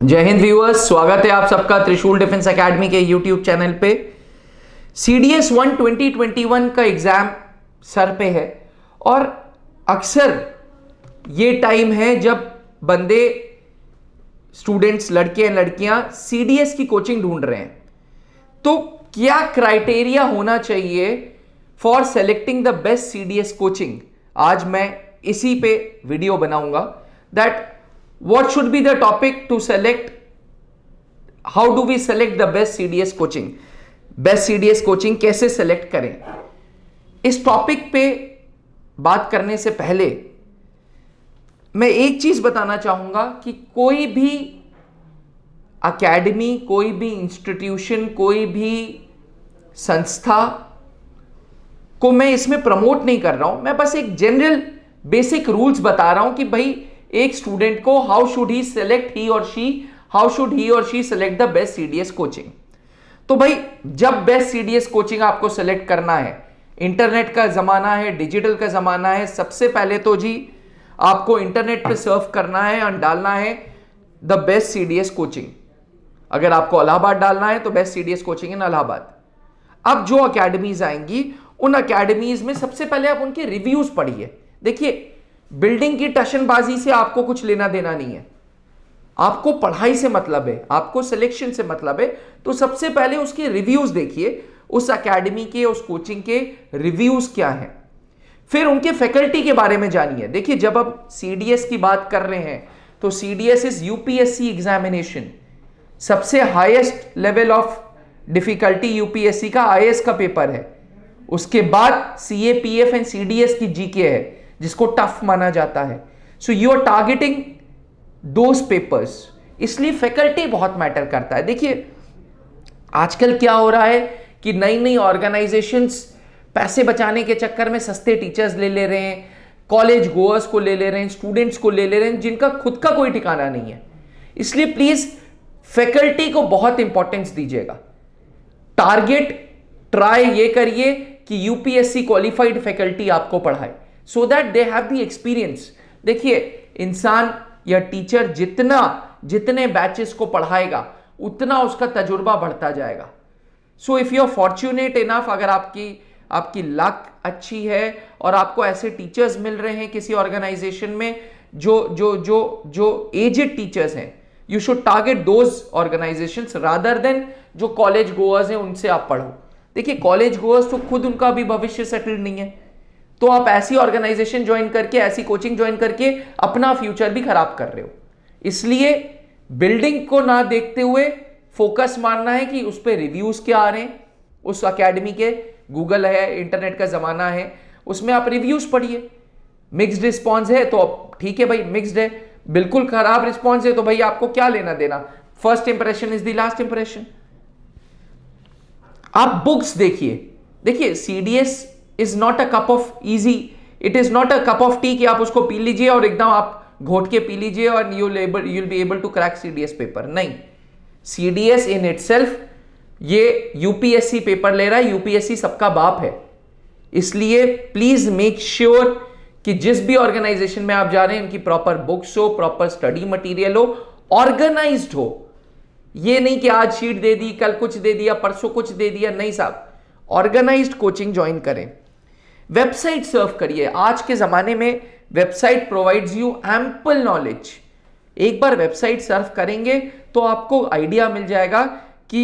जय हिंद व्यूअर्स, स्वागत है आप सबका त्रिशूल डिफेंस एकेडमी के यूट्यूब चैनल पे। CDS 1 2021 का एग्जाम सर पे है और अक्सर ये टाइम है जब बंदे स्टूडेंट्स, लड़के हैं लड़कियां CDS की कोचिंग ढूंढ रहे हैं। तो क्या क्राइटेरिया होना चाहिए for selecting the best CDS coaching, आज मैं इसी पे वीडियो बनाऊंगा। That what should be the topic to select, how do we select the best CDS coaching, best CDS coaching कैसे select करें। इस टॉपिक पे बात करने से पहले मैं एक चीज बताना चाहूंगा कि कोई भी एकेडमी, कोई भी इंस्टीट्यूशन, कोई भी संस्था को मैं इसमें प्रमोट नहीं कर रहा हूं। मैं बस एक जनरल बेसिक रूल्स बता रहा हूं कि भाई एक स्टूडेंट को how should he select, how should he और she select the best CDS coaching. तो भाई जब बेस्ट CDS कोचिंग आपको सेलेक्ट करना है, इंटरनेट का जमाना है, डिजिटल का जमाना है, सबसे पहले तो जी आपको इंटरनेट पे सर्फ करना है और डालना है द बेस्ट CDS कोचिंग। अगर आपको इलाहाबाद डालना है तो बेस्ट CDS कोचिंग इन इलाहाबाद। अब जो अकेडमीज आएंगी उन अकेडमीज में सबसे पहले आप उनके रिव्यूज पढ़िए। देखिए, बिल्डिंग की टशनबाजी से आपको कुछ लेना देना नहीं है, आपको पढ़ाई से मतलब है, आपको सिलेक्शन से मतलब है। तो सबसे पहले उसके रिव्यूज देखिए, उस एकेडमी के, उस कोचिंग के रिव्यूज क्या हैं। फिर उनके फैकल्टी के बारे में जानिए। देखिए, जब आप CDS की बात कर रहे हैं तो CDS इज UPSC एग्जामिनेशन, सबसे highest level of difficulty UPSC का IAS का पेपर है। उसके बाद CA PF एंड CDS की GK है जिसको टफ माना जाता है। So you are targeting those papers, इसलिए फैकल्टी बहुत मैटर करता है। देखिए, आजकल क्या हो रहा है कि नई नई ऑर्गेनाइजेशंस पैसे बचाने के चक्कर में सस्ते टीचर्स ले रहे हैं, कॉलेज गोअर्स को ले रहे हैं, स्टूडेंट्स को ले रहे हैं जिनका खुद का कोई ठिकाना नहीं है। इसलिए प्लीज फैकल्टी को बहुत इंपॉर्टेंस दीजिएगा। टारगेट ट्राई ये करिए कि UPSC क्वालिफाइड फैकल्टी आपको पढ़ाए, so that they have the experience। देखिए, इंसान या टीचर जितने बैचेस को पढ़ाएगा उतना उसका तजुर्बा बढ़ता जाएगा। So if you are fortunate enough, अगर आपकी लक अच्छी है और आपको ऐसे टीचर्स मिल रहे हैं किसी ऑर्गेनाइजेशन में जो एजेड टीचर्स हैं, you should target those organisations rather than जो कॉलेज गोअर्स हैं उनसे आप पढ़ो। देखिए, कॉलेज गोअर्स तो खुद उनका भी भविष्य सेटल्ड नहीं है, तो आप ऐसी ऑर्गेनाइजेशन ज्वाइन करके, ऐसी कोचिंग ज्वाइन करके अपना फ्यूचर भी खराब कर रहे हो। इसलिए बिल्डिंग को ना देखते हुए फोकस मारना है कि उस पर रिव्यूज क्या आ रहे हैं। उस एकेडमी के, गूगल है, इंटरनेट का जमाना है, उसमें आप रिव्यूज पढ़िए। मिक्स्ड रिस्पॉन्स है तो ठीक है भाई, मिक्स्ड है। बिल्कुल खराब रिस्पॉन्स है तो भाई आपको क्या लेना देना, first impression is the last impression. आप बुक्स देखिए CDS is not a cup of easy, it is not a cup of T कि आप उसको पी लीजिए और एकदम आप घोट के पी लीजिए और you'll be able to crack CDS paper. नहीं, CDS इन इटसेल्फ ये UPSC पेपर ले रहा है, UPSC सबका बाप है। इसलिए प्लीज मेक श्योर कि जिस भी ऑर्गेनाइजेशन में आप जा रहे हैं उनकी प्रॉपर बुक्स हो, प्रॉपर स्टडी मटेरियल हो, ऑर्गेनाइज्ड हो। ये नहीं कि आज शीट दे दी, कल कुछ दे दिया, परसों कुछ दे दिया। नहीं साहब, ऑर्गेनाइज्ड कोचिंग ज्वाइन करें। वेबसाइट सर्फ करिए। आज के जमाने में website provides you ample knowledge. एक बार वेबसाइट सर्फ करेंगे तो आपको आइडिया मिल जाएगा कि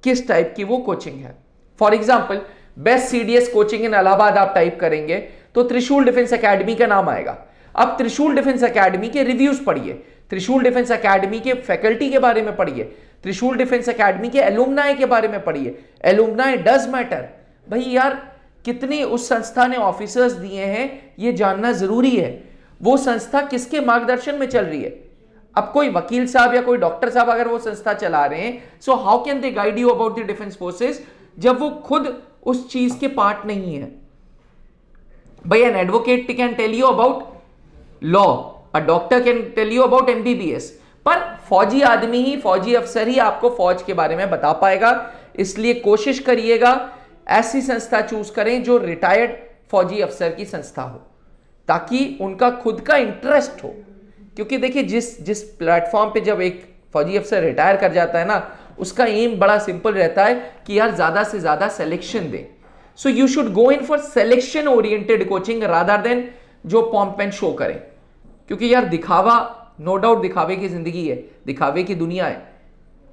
किस टाइप की वो कोचिंग है। For example, best CDS coaching इन इलाहाबाद आप टाइप करेंगे तो त्रिशूल डिफेंस एकेडमी का नाम आएगा। अब त्रिशूल डिफेंस एकेडमी के रिव्यूज पढ़िए, त्रिशूल डिफेंस एकेडमी के फैकल्टी के बारे में पढ़िए, त्रिशूल डिफेंस एकेडमी के एलुमनाई के बारे में पढ़िए। एलुमनाई डज मैटर भाई यार, कितने उस संस्था ने ऑफिसर्स दिए हैं ये जानना जरूरी है। वो संस्था किसके मार्गदर्शन में चल रही है। अब कोई वकील साहब या कोई डॉक्टर साहब अगर वो संस्था चला रहे हैं, so how can they guide you about the defence forces जब वो खुद उस चीज के पार्ट नहीं है। भाई an advocate can tell you about law, a doctor can tell you about MBBS, पर फौजी आदमी ही, फौजी अफसर ही आपको फौज के बारे में बता पाएगा। इसलिए कोशिश करिएगा ऐसी संस्था चूज करें जो रिटायर्ड फौजी अफसर की संस्था हो, ताकि उनका खुद का इंटरेस्ट हो। क्योंकि देखिए, जिस प्लेटफॉर्म पे जब एक फौजी अफसर रिटायर कर जाता है ना, उसका एम बड़ा सिंपल रहता है कि यार ज्यादा से ज्यादा selection they. So you should go in for selection oriented coaching rather than जो पॉम्प एंड शो करें. क्योंकि यार दिखावा, नो डाउट दिखावे की जिंदगी है, दिखावे की दुनिया है,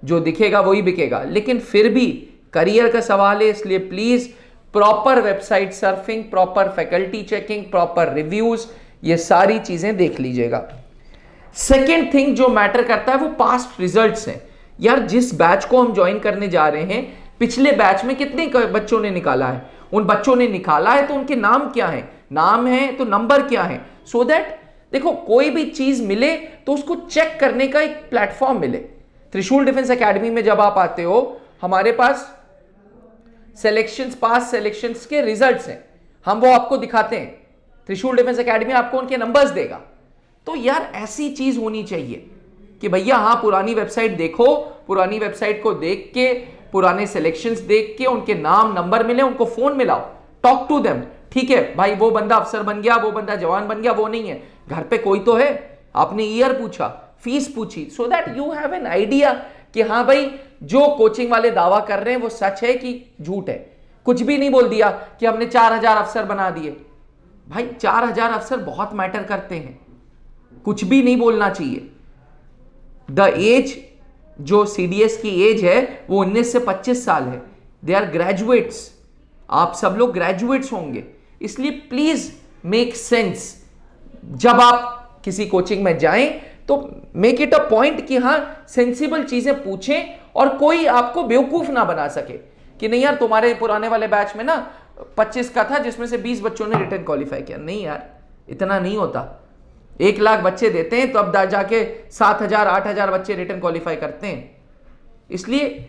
जो दिखेगा वही बिकेगा, लेकिन फिर भी करियर का सवाल है. इसलिए please proper website surfing, proper faculty checking, proper reviews, ये सारी चीजें देख लीजिएगा. सेकेंड थिंग जो मैटर करता है वो पास्ट रिजल्ट्स हैं. यार जिस बैच को हम ज्वाइन करने जा रहे हैं, पिछले बैच में कितने बच्चों ने निकाला है, उन बच्चों ने निकाला है तो उनके नाम क्या है, नाम है तो नंबर क्या है, सो दैट देखो कोई भी चीज मिले तो उसको चेक करने का एक प्लेटफॉर्म मिले. त्रिशूल डिफेंस एकेडमी में जब आप आते हो, हमारे पास सिलेक्शंस, पास सिलेक्शंस के रिजल्ट्स हैं, हम वो आपको दिखाते हैं. त्रिशूल डिफेंस एकेडमी आपको उनके नंबर्स देगा. तो यार ऐसी चीज होनी चाहिए कि भैया हाँ पुरानी वेबसाइट देखो, पुरानी वेबसाइट को देख के, पुराने सिलेक्शंस देख के उनके नाम नंबर मिले, उनको फोन मिलाओ, टॉक टू देम. ठीक है भाई, वो बंदा अफसर बन गया, वो बंदा जवान बन गया, वो नहीं है, घर पे कोई तो है, आपने ईयर पूछा, फीस पूछी, so that you have an idea कि हाँ भाई जो कोचिंग वाले दावा कर रहे हैं वो सच है कि झूठ है. कुछ भी नहीं बोल दिया कि हमने 4000 अफसर बना दिए. भाई 4000 अफसर बहुत मैटर करते हैं, कुछ भी नहीं बोलना चाहिए. द एज जो सीडीएस की एज है वो 19 से 25 साल है. दे आर ग्रेजुएट्स, आप सब लोग ग्रेजुएट्स होंगे. इसलिए प्लीज मेक सेंस. जब आप किसी कोचिंग में जाएं तो मेक इट अ पॉइंट कि हाँ सेंसिबल चीजें पूछें और कोई आपको बेवकूफ ना बना सके कि नहीं यार तुम्हारे पुराने वाले बैच में ना 25 का था जिसमें से 20 बच्चों ने रिटर्न क्वालिफाई किया. नहीं यार, इतना नहीं होता. 1 लाख बच्चे देते हैं तो अब जाके 7000 8000 बच्चे रिटर्न क्वालिफाई करते हैं. इसलिए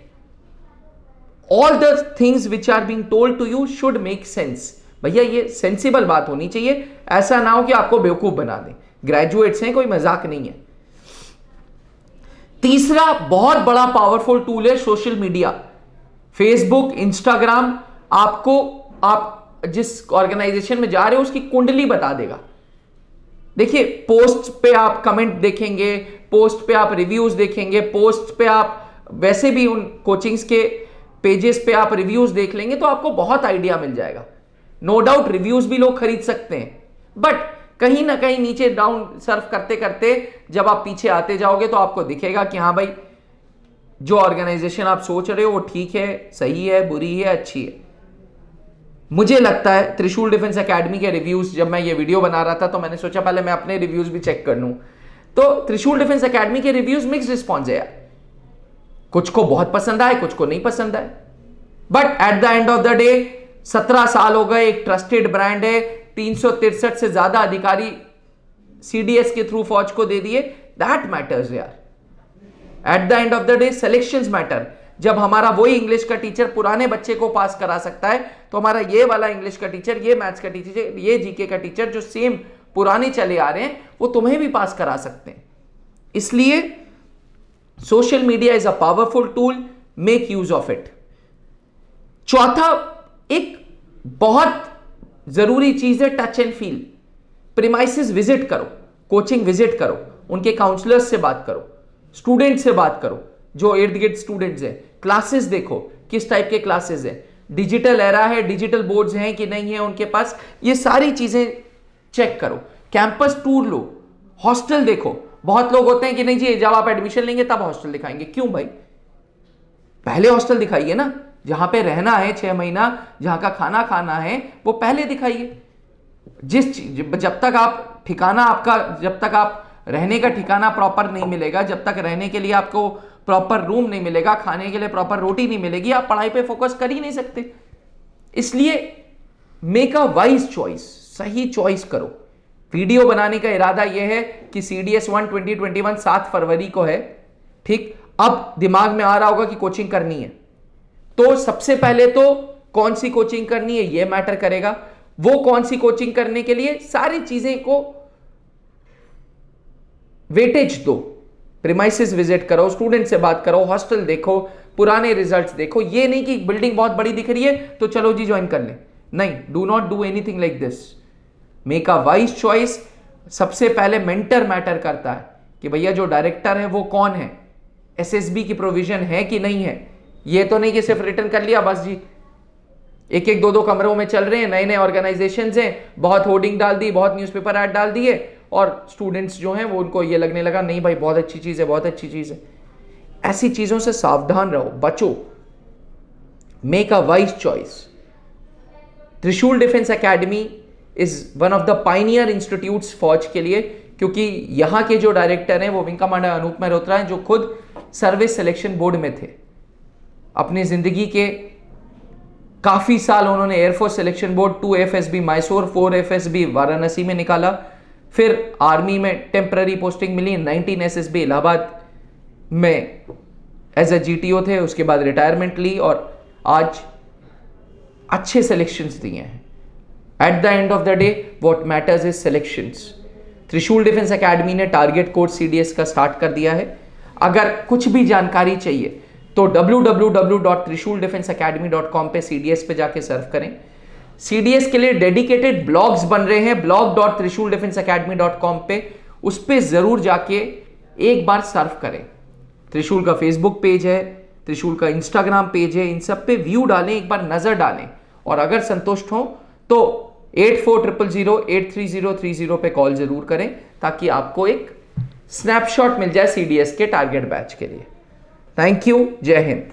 all the things which are being told to you should make sense. भैया ये सेंसिबल बात होनी चाहिए, ऐसा ना हो कि आपको बेवकूफ बना दें. ग्रेजुएट्स हैं, कोई मजाक नहीं है. तीसरा बहुत बड़ा पावरफुल टूल है सोशल मीडिया. फेसबुक, इंस्टाग्राम आपको, आप जिस ऑर्गेनाइजेशन में जा रहे हो उसकी कुंडली बता देगा. देखिए पोस्ट पे आप कमेंट देखेंगे, पोस्ट पे आप रिव्यूज देखेंगे, पोस्ट पे आप वैसे भी उन कोचिंग्स के पेजेस पे आप रिव्यूज देख लेंगे तो आपको बहुत आइडिया मिल जाएगा. नो डाउट रिव्यूज भी लोग खरीद सकते हैं, बट कहीं ना कहीं नीचे डाउन सर्फ करते करते जब आप पीछे आते जाओगे तो आपको दिखेगा कि हाँ भाई जो ऑर्गेनाइजेशन आप सोच रहे हो वो ठीक है, सही है, बुरी है, अच्छी है. मुझे लगता है त्रिशूल डिफेंस एकेडमी के रिव्यूज, जब मैं ये वीडियो बना रहा था तो मैंने सोचा पहले मैं अपने रिव्यूज भी चेक कर लूं. तो त्रिशूल डिफेंस एकेडमी के रिव्यूज मिक्स रिस्पॉन्स है. कुछ को बहुत पसंद आए, कुछ को नहीं पसंद आए, but at the end of the day 17 साल हो गए, एक ट्रस्टेड ब्रांड है. 363 से ज्यादा अधिकारी सीडीएस के थ्रू फौज को दे दिए. दैट मैटर्स यार. At the end of the day selections matter. जब हमारा वही इंग्लिश का टीचर पुराने बच्चे को पास करा सकता है तो हमारा ये वाला इंग्लिश का टीचर, ये मैथ्स का टीचर, ये जीके का टीचर जो सेम पुराने चले आ रहे हैं वो तुम्हें भी पास करा सकते हैं. इसलिए social media is a powerful tool, make use of it. चौथा एक बहुत जरूरी चीज है touch and feel. Premises visit करो, कोचिंग विजिट करो, उनके काउंसलर्स से बात करो, स्टूडेंट से बात करो जो इर्द गिर्द स्टूडेंट्स हैं. क्लासेस देखो किस टाइप के क्लासेस हैं, डिजिटल एरा है, डिजिटल बोर्ड्स हैं कि नहीं है उनके पास, ये सारी चीजें चेक करो. कैंपस टूर लो, हॉस्टल देखो. बहुत लोग होते हैं कि नहीं जी जब आप एडमिशन लेंगे तब हॉस्टल दिखाएंगे. क्यों भाई, पहले हॉस्टल दिखाइए ना, जहां पे रहना है 6 महीना, जहां का खाना खाना है वो पहले दिखाइए. जब तक आप ठिकाना आपका, जब तक आप रहने का ठिकाना प्रॉपर नहीं मिलेगा, जब तक रहने के लिए आपको प्रॉपर रूम नहीं मिलेगा, खाने के लिए प्रॉपर रोटी नहीं मिलेगी, आप पढ़ाई पे फोकस कर ही नहीं सकते. इसलिए मेक अ वाइज चॉइस, सही चॉइस करो. वीडियो बनाने का इरादा यह है कि CDS 1 2021 7 फरवरी को है. ठीक, अब दिमाग में आ रहा होगा कि कोचिंग करनी है, तो सबसे पहले तो कौन सी कोचिंग करनी है यह मैटर करेगा. वो कौन सी कोचिंग करने के लिए सारी चीजें को वेटेज दो. प्रीमाइसेस विजिट करो, स्टूडेंट से बात करो, हॉस्टल देखो, पुराने रिजल्ट्स देखो. ये नहीं कि बिल्डिंग बहुत बड़ी दिख रही है तो चलो जी ज्वाइन कर लें. नहीं, do not do anything like this. Make a wise choice. सबसे पहले मेंटर मैटर करता है कि भैया जो डायरेक्टर है वो कौन है, एसएसबी की प्रोविजन है कि नहीं है। ये तो नहीं कि सिर्फ रिटर्न कर लिया बस जी, एक एक दो दो कमरों में चल रहे हैं, नए नए ऑर्गेनाइजेशन हैं, बहुत होर्डिंग डाल दी, बहुत न्यूज़पेपर ऐड डाल दिए, और स्टूडेंट्स जो हैं वो उनको ये लगने लगा नहीं भाई बहुत अच्छी चीज़ है, बहुत अच्छी चीज़ है। ऐसी चीज़ों से सावधान रहो, बचो, मेक अ वाइज चॉइस। त्रिशूल defence academy is one of the pioneer institutes फौज के लिए, क्योंकि यहां के जो डायरेक्टर हैं वो विंग कमांडर अनूप मल्होत्रा हैं, जो खुद सर्विस सिलेक्शन बोर्ड में थे। अपनी जिंदगी के काफी साल उन्होंने air force selection board 2 FSB Mysore, 4 FSB Varanasi में निकाला, फिर आर्मी में टेम्पररी पोस्टिंग मिली, 19 SSB इलाहाबाद में एज ए GTO थे, उसके बाद रिटायरमेंट ली और आज अच्छे सिलेक्शंस दिए हैं। At the end of the day what matters is selections. त्रिशूल डिफेंस एकेडमी ने टारगेट कोर्स CDS का स्टार्ट कर दिया है। अगर कुछ भी जानकारी चाहिए तो www.trishuldefenseacademy.com पे CDS पे जाके सर्व करें। CDS के लिए डेडिकेटेड ब्लॉग्स बन रहे हैं blog.trishuldefenseacademy.com पे, उस पे जरूर जाके एक बार सर्व करें। त्रिशूल का फेसबुक पेज है, त्रिशूल का इंस्टाग्राम पेज है, इन सब पे व्यू डालें, एक बार नजर डालें, और अगर संतुष्ट हो तो 8400083030 पे कॉल जरूर करें, ताकि आपको एक स्नैपशॉट मिल जाए CDS के टारगेट बैच के लिए। थैंक यू, जय हिंद।